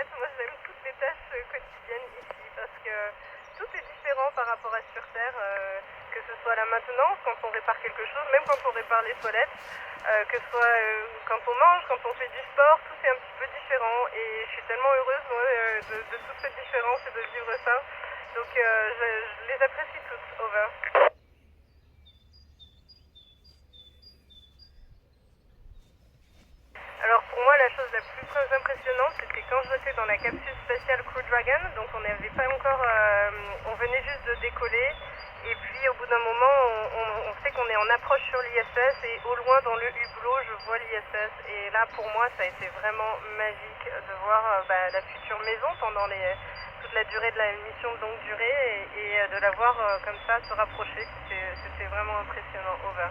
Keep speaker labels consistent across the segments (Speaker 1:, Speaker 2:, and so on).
Speaker 1: fait, moi j'aime toutes les tâches quotidiennes ici parce que tout est différent par rapport à sur Terre, que ce soit la maintenance, quand on répare quelque chose, même quand on répare les toilettes, que ce soit quand on mange, quand on fait du sport, tout est un petit peu différent et je suis tellement heureuse moi, de toute cette différence et de vivre ça. Donc je les apprécie toutes, over. Alors pour moi la chose la plus impressionnante c'était quand j'étais dans la capsule spatiale Crew Dragon, donc on n'avait pas encore, on venait juste de décoller et puis au bout d'un moment on sait qu'on est en approche sur l'ISS et au loin dans le hublot je vois l'ISS et là pour moi ça a été vraiment magique de voir la future maison pendant toute la durée de la mission de longue durée et de la voir comme ça se rapprocher, c'était vraiment impressionnant, over.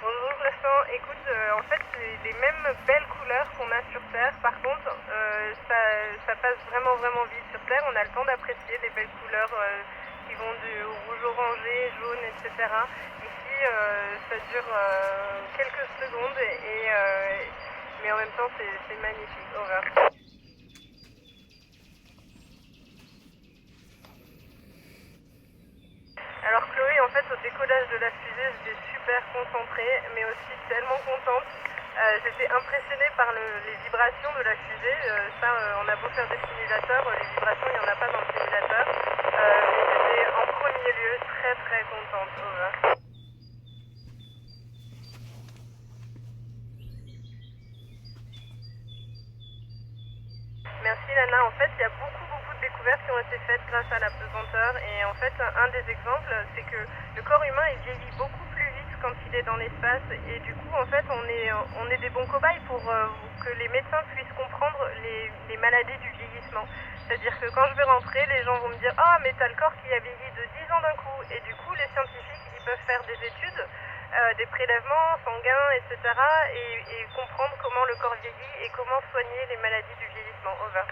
Speaker 1: Bonjour Vincent, écoute, en fait c'est les mêmes belles couleurs qu'on a sur Terre, par contre ça passe vraiment vite sur Terre, on a le temps d'apprécier les belles couleurs qui vont du rouge orangé, jaune, etc. Ici ça dure quelques secondes mais en même temps c'est magnifique, over. Alors Chloé, en fait, au décollage de la fusée, j'étais super concentrée, mais aussi tellement contente. J'étais impressionnée par les vibrations de la fusée. On a beau faire des simulateurs, les vibrations, il n'y en a pas dans le simulateur. Mais j'étais en premier lieu très contente. Over. Merci Lana. En fait, il y a beaucoup de découvertes qui ont été faites grâce à la pesanteur. Et en fait, un des exemples, c'est que le corps humain il vieillit beaucoup plus vite quand il est dans l'espace. Et du coup, en fait, on est des bons cobayes pour que les médecins puissent comprendre les maladies du vieillissement. C'est-à-dire que quand je vais rentrer, les gens vont me dire « Ah, mais t'as le corps qui a vieilli de 10 ans d'un coup ». Et du coup, les scientifiques, ils peuvent faire des études, des prélèvements sanguins, etc. et comprendre comment le corps vieillit et comment soigner les maladies du vieillissement. Over.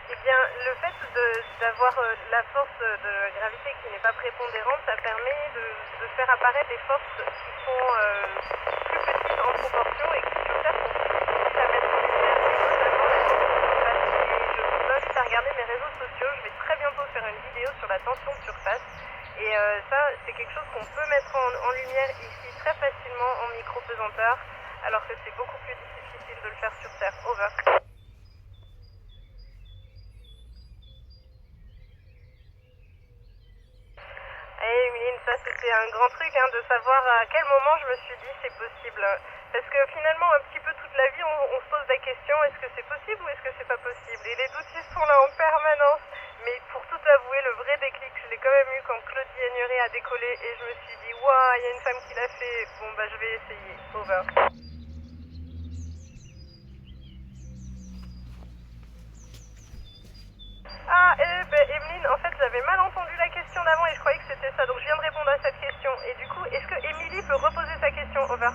Speaker 1: Eh bien, le fait d'avoir la force de gravité qui n'est pas prépondérante, ça permet de faire apparaître des forces qui sont plus petites en proportion et qui sur Terre sont plus difficiles à mettre en lumière, et notamment la tension de surface. Et je vous invite à regarder mes réseaux sociaux, je vais très bientôt faire une vidéo sur la tension de surface. Et ça, c'est quelque chose qu'on peut mettre en lumière ici très facilement en micro-pesanteur, alors que c'est beaucoup plus difficile de le faire sur Terre. Over. Eh Emeline, ça c'était un grand truc de savoir à quel moment je me suis dit c'est possible. Parce que finalement, un petit peu toute la vie, on se pose la question, est-ce que c'est possible ou est-ce que c'est pas possible? Et les doutes ils sont là en permanence. Mais pour tout avouer, le vrai déclic, je l'ai quand même eu quand Claudie Agneray a décollé et je me suis dit, waouh, il y a une femme qui l'a fait, bon bah je vais essayer. Over. Ah, Emeline, en fait, j'avais mal entendu la question d'avant et je croyais que c'était ça, donc je viens de répondre à cette question. Et du coup, est-ce que Émilie peut reposer sa question? Over.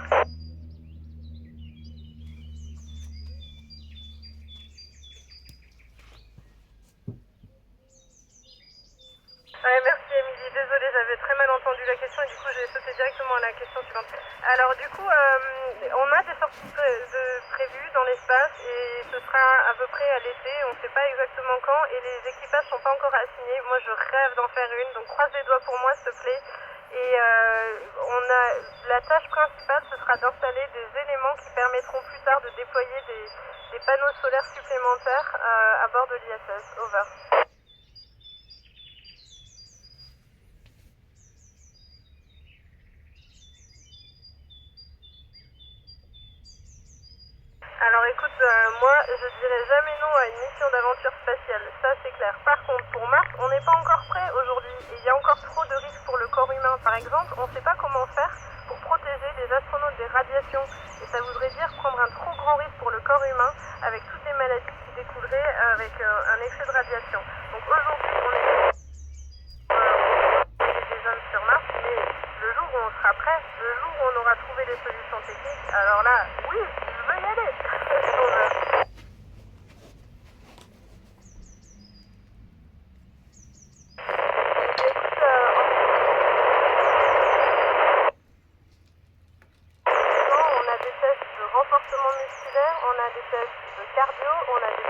Speaker 1: Ouais, merci Émilie, désolée, j'avais très mal entendu la question et du coup j'ai sauté directement à la question suivante. Alors du coup, on a des sorties prévues dans l'espace et ce sera à peu près à l'été, on ne sait pas exactement quand et les équipages sont pas encore assignés. Moi je rêve d'en faire une, donc croise les doigts pour moi s'il te plaît. Et la tâche principale, ce sera d'installer des éléments qui permettront plus tard de déployer des panneaux solaires supplémentaires à bord de l'ISS. Over. Alors écoute, moi je dirais jamais non à une mission d'aventure spatiale, ça c'est clair. Par contre, pour Mars, on n'est pas encore prêt aujourd'hui et il y a encore trop de risques pour le corps humain. Par exemple, on ne sait pas comment faire pour protéger les astronautes des radiations. Et ça voudrait dire prendre un trop grand risque pour le corps humain avec toutes les maladies qui découleraient avec un excès de radiation. Donc aujourd'hui, on est des hommes sur Mars, mais le jour où on sera prêt, le jour où on aura trouvé les solutions techniques, alors là, oui, je veux y aller. cardio, on a des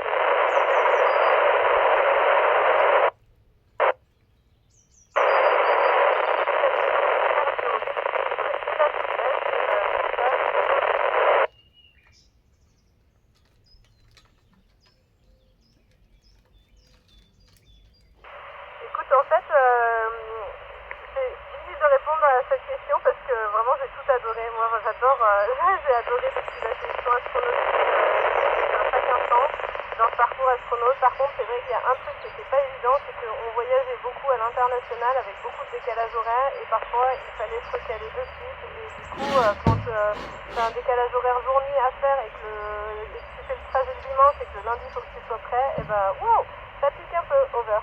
Speaker 1: Écoute, en fait, c'est difficile de répondre à cette question parce que vraiment j'ai tout adoré. Moi j'adore, j'ai adoré depuis la session astronomique, à chaque instant dans ce parcours astronaute. Par contre, c'est vrai qu'il y a un truc qui n'était pas évident, c'est qu'on voyageait beaucoup à l'international avec beaucoup de décalage horaire et parfois il fallait se recaler de suite. Et du coup, quand tu as un décalage horaire jour-nuit à faire et que tu fais le trajet le dimanche et que le lundi il faut que tu sois prêt, et ben wow, ça pique un peu, over.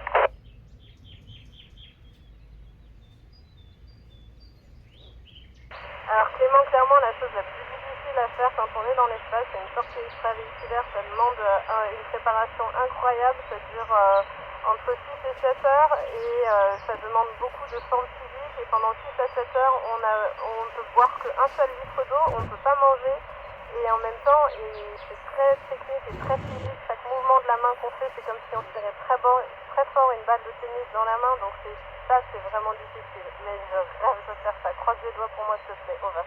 Speaker 1: Alors Clément, clairement, la chose la plus difficile à faire quand on est dans l'espace, c'est une sortie extravéhiculaire. Ça demande une préparation incroyable. Ça dure entre 6 et 7 heures et ça demande beaucoup de forme physique. Et pendant 6 à 7 heures, on ne peut boire qu'un seul litre d'eau, on ne peut pas manger. Et en même temps, c'est très technique et très physique. Chaque mouvement de la main qu'on fait, c'est comme si on tirait très fort une balle de tennis dans la main. Donc ça, c'est vraiment difficile. Mais je rêve de faire ça. Croise les doigts pour moi, s'il te plaît. Over.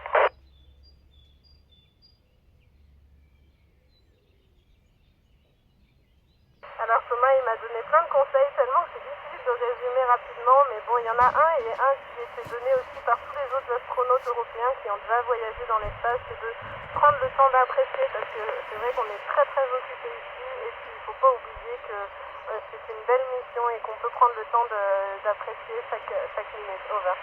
Speaker 1: Alors Thomas, il m'a donné plein de conseils, tellement que c'est difficile de résumer rapidement, mais bon, il y en a un et un qui était donné aussi par tous les autres astronautes européens qui ont déjà voyagé dans l'espace, c'est de prendre le temps d'apprécier, parce que c'est vrai qu'on est très très occupé ici, et puis il ne faut pas oublier que c'est une belle mission et qu'on peut prendre le temps d'apprécier chaque minute. Over.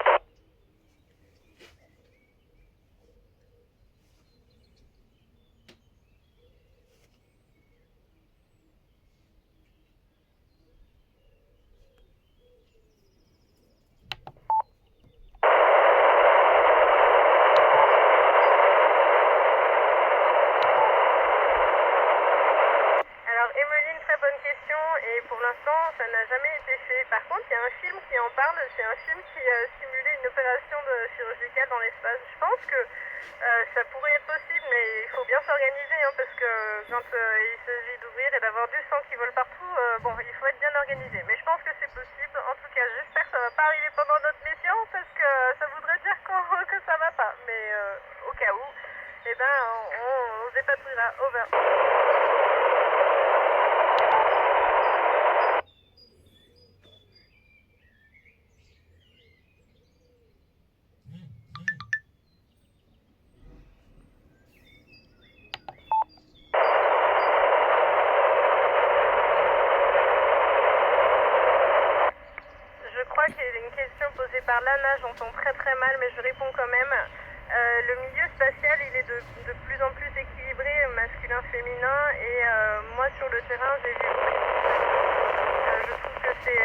Speaker 1: Alors Emeline, très bonne question et pour l'instant ça n'a jamais été fait. Par contre il y a un film qui en parle, c'est un film qui a simulé une opération chirurgicale dans l'espace. Je pense que ça pourrait être possible mais il faut bien s'organiser parce que quand il s'agit d'ouvrir et d'avoir du sang qui vole partout, bon il faut être bien organisé. Mais je pense que c'est possible, en tout cas j'espère que ça va pas arriver pendant notre mission parce que ça voudrait dire que ça va pas. Mais au cas où, eh ben on se dépatouillera. Over. Je crois qu'il y a une question posée par Lana, j'entends très très mal mais je réponds quand même. Le milieu spatial il est de plus en plus équilibré, masculin-féminin et moi sur le terrain j'ai vu je trouve que c'est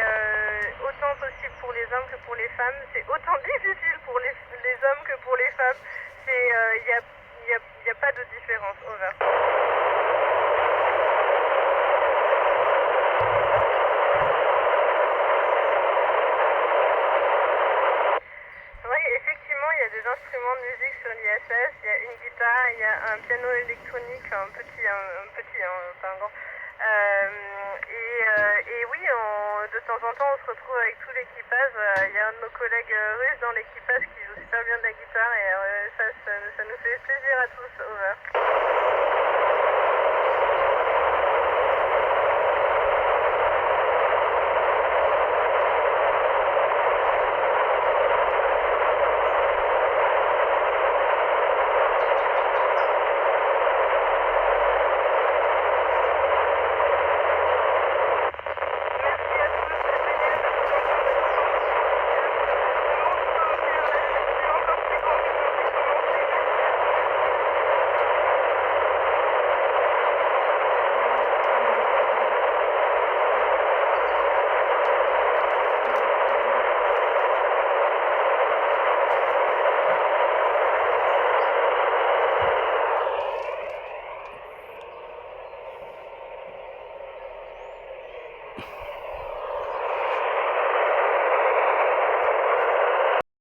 Speaker 1: autant possible pour les hommes que pour les femmes, c'est autant difficile pour les hommes que pour les femmes, y a pas de différence. Over. Oui, effectivement, il y a des instruments de musique sur l'ISS. Il y a une guitare, il y a un piano électronique, un petit, pas un grand. Et oui, de temps en temps, on se retrouve avec tout l'équipage. Il y a un de nos collègues russes dans l'équipage qui joue super bien de la guitare et ça nous fait plaisir à tous. Over.